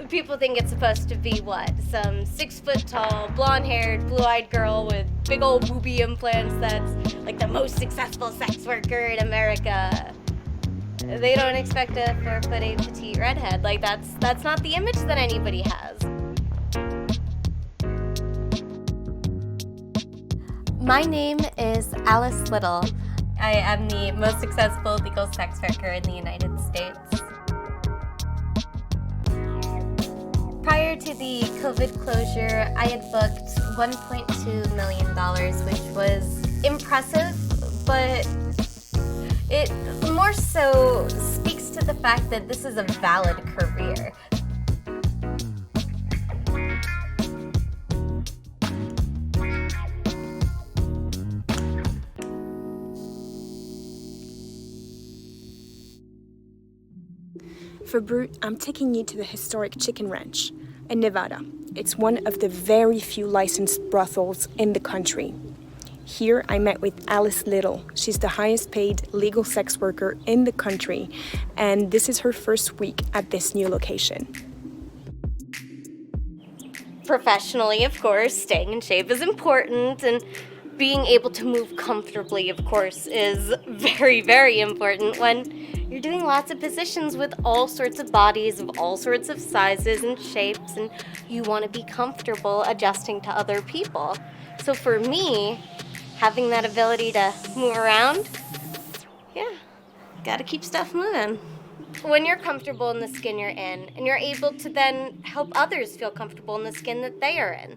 People think it's supposed to be what? Some 6-foot-tall, blonde-haared, blue-eyed girl with big old booby implants that's like the most successful sex worker in America. They don't expect a 4'8" petite redhead. Like that's not the image that anybody has. My name is Alice Little. I am the most successful legal sex worker in the United States. Prior to the COVID closure, I had booked $1.2 million, which was impressive, but it more so speaks to the fact that this is a valid career. For Brute, I'm taking you to the historic Chicken Ranch in Nevada. It's one of the very few licensed brothels in the country. Here, I met with Alice Little. She's the highest paid legal sex worker in the country, and this is her first week at this new location. Professionally, of course, staying in shape is important, and being able to move comfortably, of course, is very, very important when you're doing lots of positions with all sorts of bodies of all sorts of sizes and shapes, and you want to be comfortable adjusting to other people. So for me, having that ability to move around, gotta keep stuff moving. When you're comfortable in the skin you're in, and you're able to then help others feel comfortable in the skin that they are in.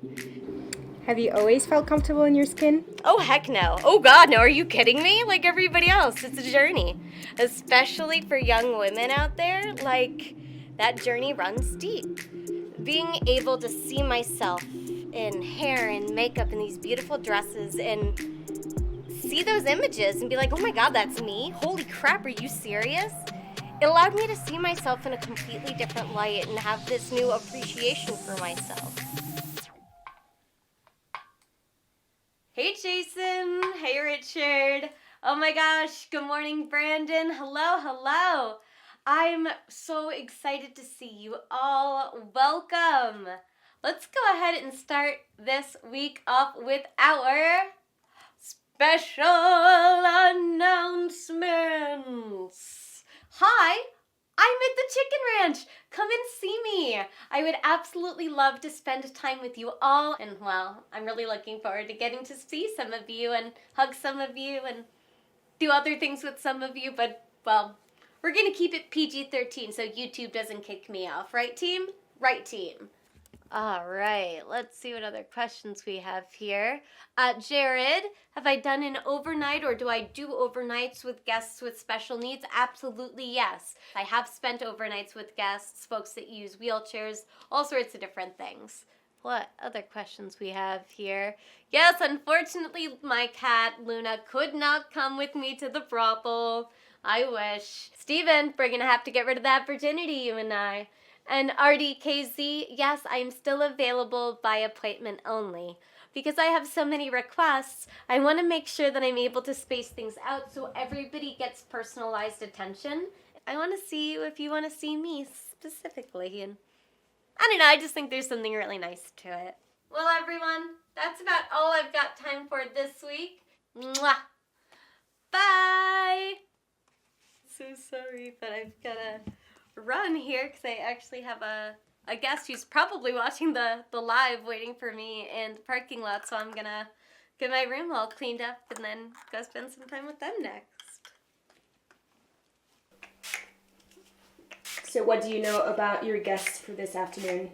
Have you always felt comfortable in your skin? Oh, heck no. Oh, God, no. Are you kidding me? Like everybody else, it's a journey. Especially for young women out there, like, that journey runs deep. Being able to see myself in hair and makeup and these beautiful dresses and see those images and be like, oh my God, that's me? Holy crap, are you serious? It allowed me to see myself in a completely different light and have this new appreciation for myself. Hey Jason, hey Richard. Oh my gosh, good morning Brandon. Hello. I'm so excited to see you all. Welcome. Let's go ahead and start this week off with our special announcements. Hi, I'm at the Chicken Ranch. Come and see me. I would absolutely love to spend time with you all. And well, I'm really looking forward to getting to see some of you and hug some of you and do other things with some of you. But, well, we're going to keep it PG-13 so YouTube doesn't kick me off. Right, team? Right, team. All right, let's see what other questions we have here. Jared, have I done an overnight or do I do overnights with guests with special needs? Absolutely, yes. I have spent overnights with guests, folks that use wheelchairs, all sorts of different things. What other questions we have here? Yes, unfortunately, my cat, Luna, could not come with me to the brothel. I wish. Steven, we're going to have to get rid of that virginity, you and I. And RDKZ, yes, I'm still available by appointment only. Because I have so many requests, I want to make sure that I'm able to space things out so everybody gets personalized attention. I want to see you if you want to see me specifically. And I don't know, I just think there's something really nice to it. Well, everyone, that's about all I've got time for this week. Mwah! Bye! So sorry, but I've got to run here because I actually have a guest who's probably watching the live waiting for me in the parking lot, so I'm gonna get my room all cleaned up and then go spend some time with them next. So what do you know about your guests for this afternoon?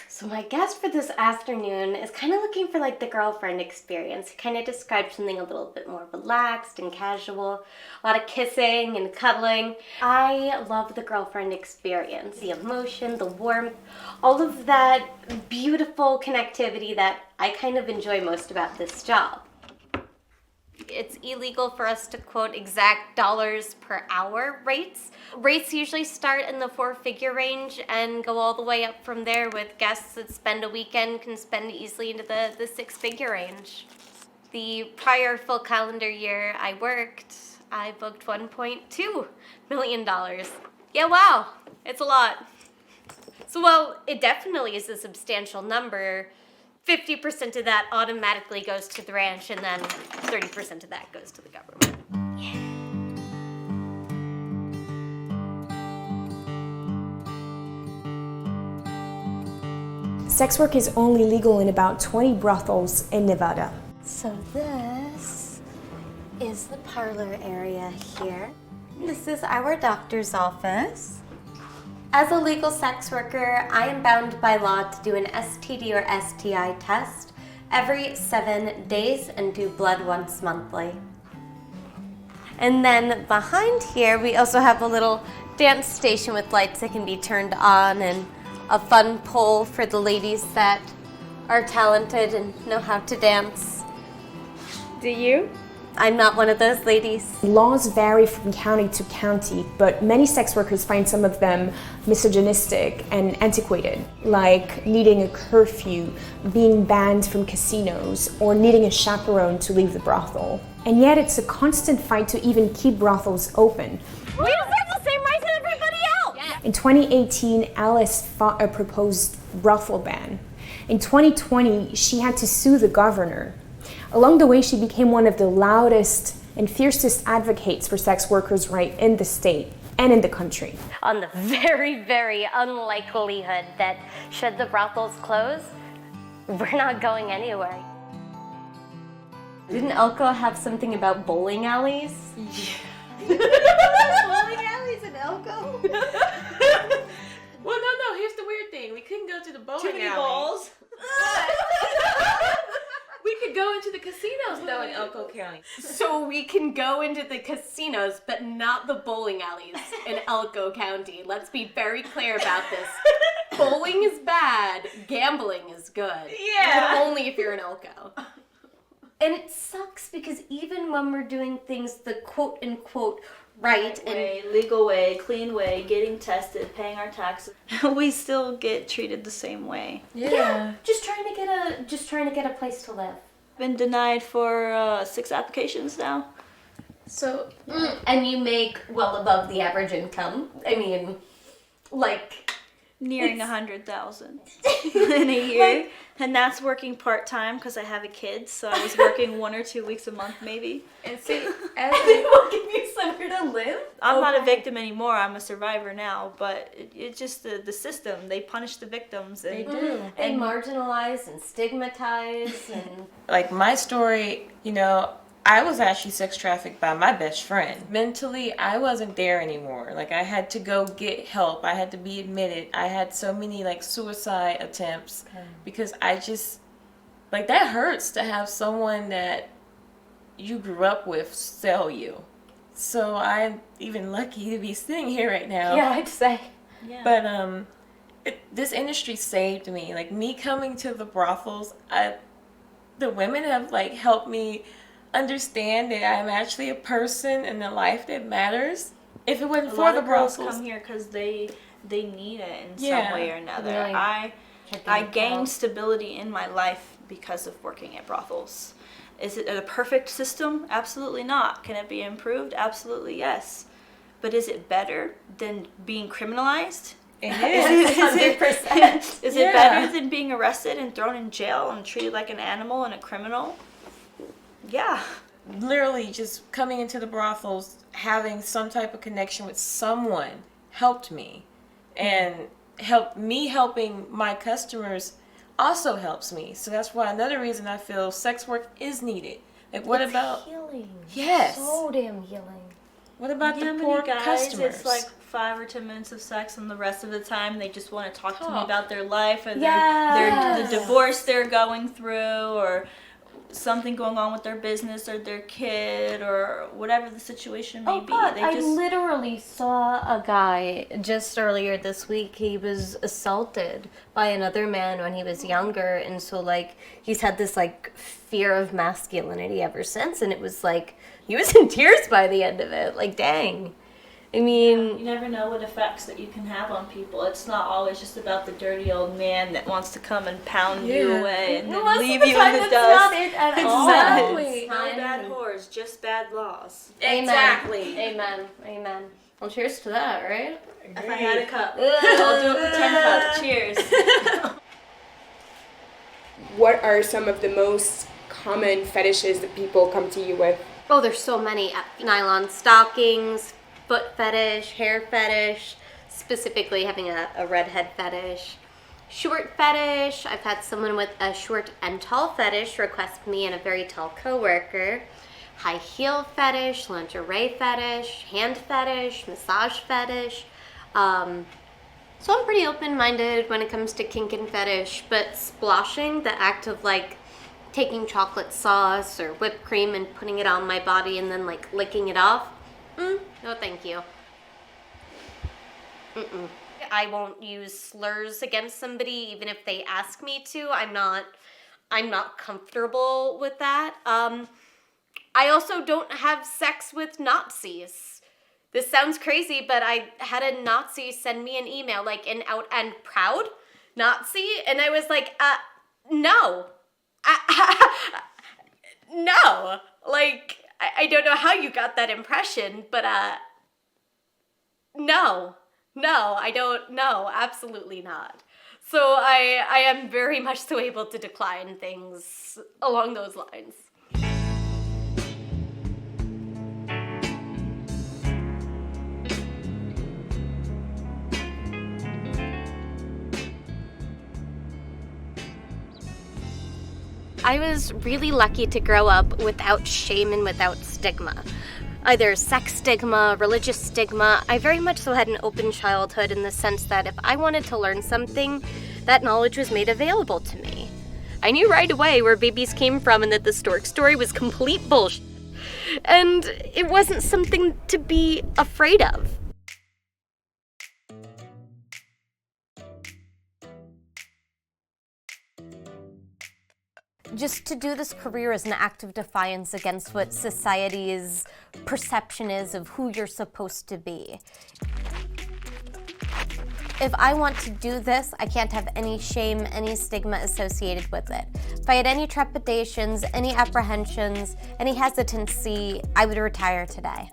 So my guest for this afternoon is kind of looking for like the girlfriend experience. He kind of described something a little bit more relaxed and casual, a lot of kissing and cuddling. I love the girlfriend experience, the emotion, the warmth, all of that beautiful connectivity that I kind of enjoy most about this job. It's illegal for us to quote exact dollars per hour rates. Rates usually start in the 4-figure range and go all the way up from there, with guests that spend a weekend can spend easily into the 6-figure range. The prior full calendar year I worked, I booked $1.2 million. Yeah, wow, it's a lot. So while it definitely is a substantial number, 50% of that automatically goes to the ranch, and then 30% of that goes to the government. Sex work is only legal in about 20 brothels in Nevada. So this is the parlor area here. This is our doctor's office. As a legal sex worker, I am bound by law to do an STD or STI test every 7 days and do blood once monthly. And then behind here, we also have a little dance station with lights that can be turned on and a fun pole for the ladies that are talented and know how to dance. Do you? I'm not one of those ladies. Laws vary from county to county, but many sex workers find some of them misogynistic and antiquated, like needing a curfew, being banned from casinos, or needing a chaperone to leave the brothel. And yet it's a constant fight to even keep brothels open. We deserve the same rights as everybody else! Yeah. In 2018, Alice fought a proposed brothel ban. In 2020, she had to sue the governor. Along the way, she became one of the loudest and fiercest advocates for sex workers' rights in the state and in the country. On the very, very unlikelihood that should the brothels close, we're not going anywhere. Didn't Elko have something about bowling alleys? Bowling alleys in Elko? Well, no. Here's the weird thing. We couldn't go to the bowling Too many alley. balls. We could go into the casinos, though, in Elko County. So we can go into the casinos, but not the bowling alleys in Elko County. Let's be very clear about this. Bowling is bad, gambling is good. Yeah. But only if you're in Elko. And it sucks because even when we're doing things the quote-unquote right and Legal way, clean way, getting tested, paying our taxes, we still get treated the same way. yeah, just trying to get a place to live. Been denied for 6 applications now. So, And you make well above the average income. I mean, like Nearing 100,000 in a year. And that's working part-time because I have a kid, so I was working 1 or 2 weeks a month maybe. and see, they will give you somewhere to live. I'm not a victim anymore, I'm a survivor now, but it's just the system. They punish the victims. And, they do. They marginalize and stigmatize and Like, my story, I was actually sex trafficked by my best friend. Mentally, I wasn't there anymore. Like, I had to go get help. I had to be admitted. I had so many, suicide attempts because I just, that hurts to have someone that you grew up with sell you. So I'm even lucky to be sitting here right now. yeah, I'd say. yeah. But this industry saved me. Like, me coming to the brothels, the women have, helped me understand that I'm actually a person in a life that matters. If it wasn't A for lot the of girls brothels, come here because they need it in Yeah. some way or another. They're like, I gained stability in my life because of working at brothels. Is it a perfect system? Absolutely not. Can it be improved? Absolutely yes. But is it better than being criminalized? it is. 100%. Is Yeah. it better than being arrested and thrown in jail and treated like an animal and a criminal? Yeah. Literally just coming into the brothels, having some type of connection with someone helped me. And helping my customers also helps me. So that's why another reason I feel sex work is needed. What It's about healing? Yes. So damn healing. what about Yeah, the many poor guys, customers? it's like 5 or 10 minutes of sex, and the rest of the time they just want to talk to me Talk. about their life or the Yes. divorce they're going through, or something going on with their business or their kid, or whatever the situation may be. God, They I just literally saw a guy just earlier this week. He was assaulted by another man when he was younger, and so he's had this fear of masculinity ever since. And it was he was in tears by the end of it. Dang. I mean, You never know what effects that you can have on people. It's not always just about the dirty old man that wants to come and pound you away and then most leave of the you time in the that's dust. not it at Exactly. all. No bad whores, just bad laws. Exactly. Amen. Amen. Well, cheers to that, right? If I had a cup, I'll do a pretend cup. Cheers. What are some of the most common fetishes that people come to you with? Oh, there's so many. Nylon stockings, foot fetish, hair fetish, specifically having a redhead fetish. Short fetish. I've had someone with a short and tall fetish request me and a very tall coworker. High heel fetish, lingerie fetish, hand fetish, massage fetish. So I'm pretty open-minded when it comes to kink and fetish, but splashing, the act of like taking chocolate sauce or whipped cream and putting it on my body and then like licking it off, no thank you. I won't use slurs against somebody even if they ask me to. I'm not comfortable with that. I also don't have sex with Nazis. This sounds crazy, but I had a Nazi send me an email, like an out and proud Nazi, and I was like, no. No. Like, I don't know how you got that impression, but, no. No, I don't, no, absolutely not. So I am very much so able to decline things along those lines. I was really lucky to grow up without shame and without stigma. Either sex stigma, religious stigma. I very much so had an open childhood in the sense that if I wanted to learn something, that knowledge was made available to me. I knew right away where babies came from and that the stork story was complete bullshit. And it wasn't something to be afraid of. Just to do this career is an act of defiance against what society's perception is of who you're supposed to be. If I want to do this, I can't have any shame, any stigma associated with it. If I had any trepidations, any apprehensions, any hesitancy, I would retire today.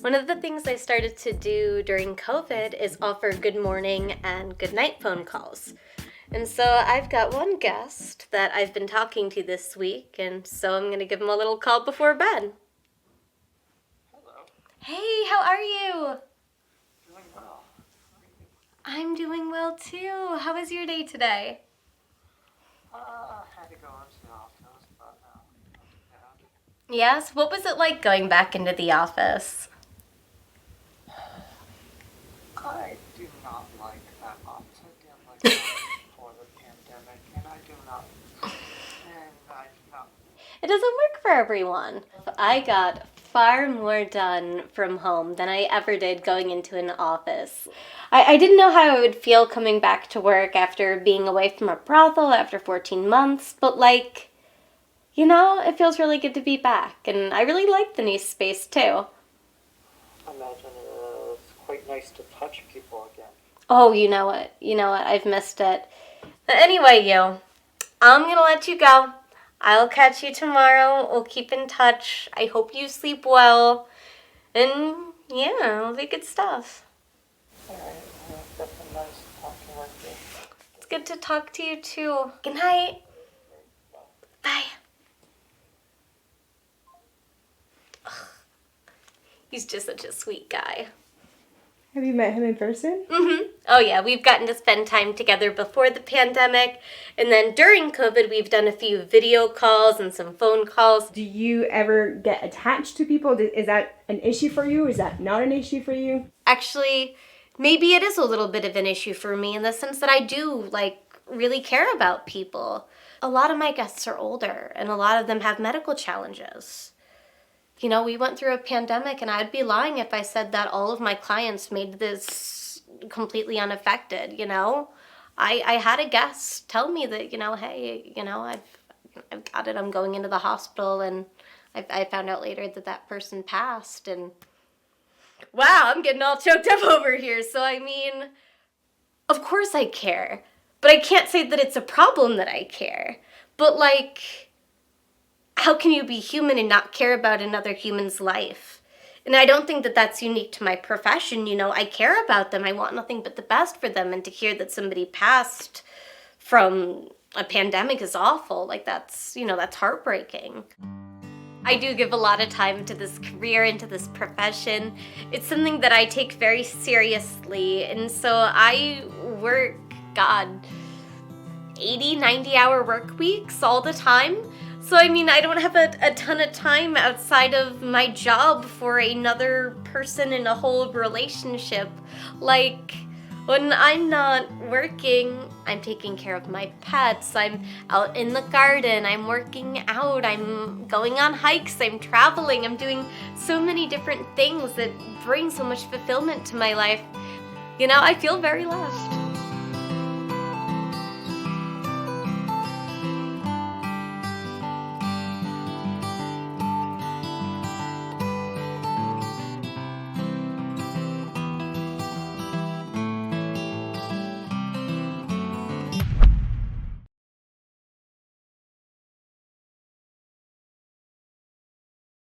One of the things I started to do during COVID is offer good morning and good night phone calls. And so I've got one guest that I've been talking to this week, and so I'm going to give him a little call before bed. Hello. Hey, how are you? Doing well. I'm doing well too. How was your day today? Had to go into the office, but yeah. Yes? What was it like going back into the office? I do not like that office. I didn't like that before the pandemic, and I do not. It doesn't work for everyone. I got far more done from home than I ever did going into an office. I didn't know how I would feel coming back to work after being away from a brothel after 14 months, but like, you know, it feels really good to be back, and I really like the new space too. I imagine it's quite nice to touch people again. Oh, you know what, I've missed it. But anyway, I'm gonna let you go. I'll catch you tomorrow. We'll keep in touch. I hope you sleep well. And yeah, it'll be good stuff. Alright, it's definitely nice talking with you. It's good to talk to you too. Good night. Bye. Ugh. He's just such a sweet guy. Have you met him in person? Mm-hmm. Oh yeah, we've gotten to spend time together before the pandemic, and then during COVID we've done a few video calls and some phone calls. Do you ever get attached to people? Is that an issue for you? Is that not an issue for you? Actually, maybe it is a little bit of an issue for me in the sense that I do like really care about people. A lot of my guests are older, and a lot of them have medical challenges. You know, we went through a pandemic, and I'd be lying if I said that all of my clients made this completely unaffected, you know? I had a guest tell me that, you know, hey, you know, I've got it, I'm going into the hospital, and I found out later that that person passed, and wow, I'm getting all choked up over here. So, I mean, of course I care, but I can't say that it's a problem that I care. But, like, how can you be human and not care about another human's life? And I don't think that that's unique to my profession. You know, I care about them. I want nothing but the best for them. And to hear that somebody passed from a pandemic is awful. Like, that's, you know, that's heartbreaking. I do give a lot of time to this career and to this profession. It's something that I take very seriously. And so I work, God, 80, 90-hour work weeks all the time. So, I mean, I don't have a ton of time outside of my job for another person in a whole relationship. Like, when I'm not working, I'm taking care of my pets, I'm out in the garden, I'm working out, I'm going on hikes, I'm traveling, I'm doing so many different things that bring so much fulfillment to my life. You know, I feel very loved.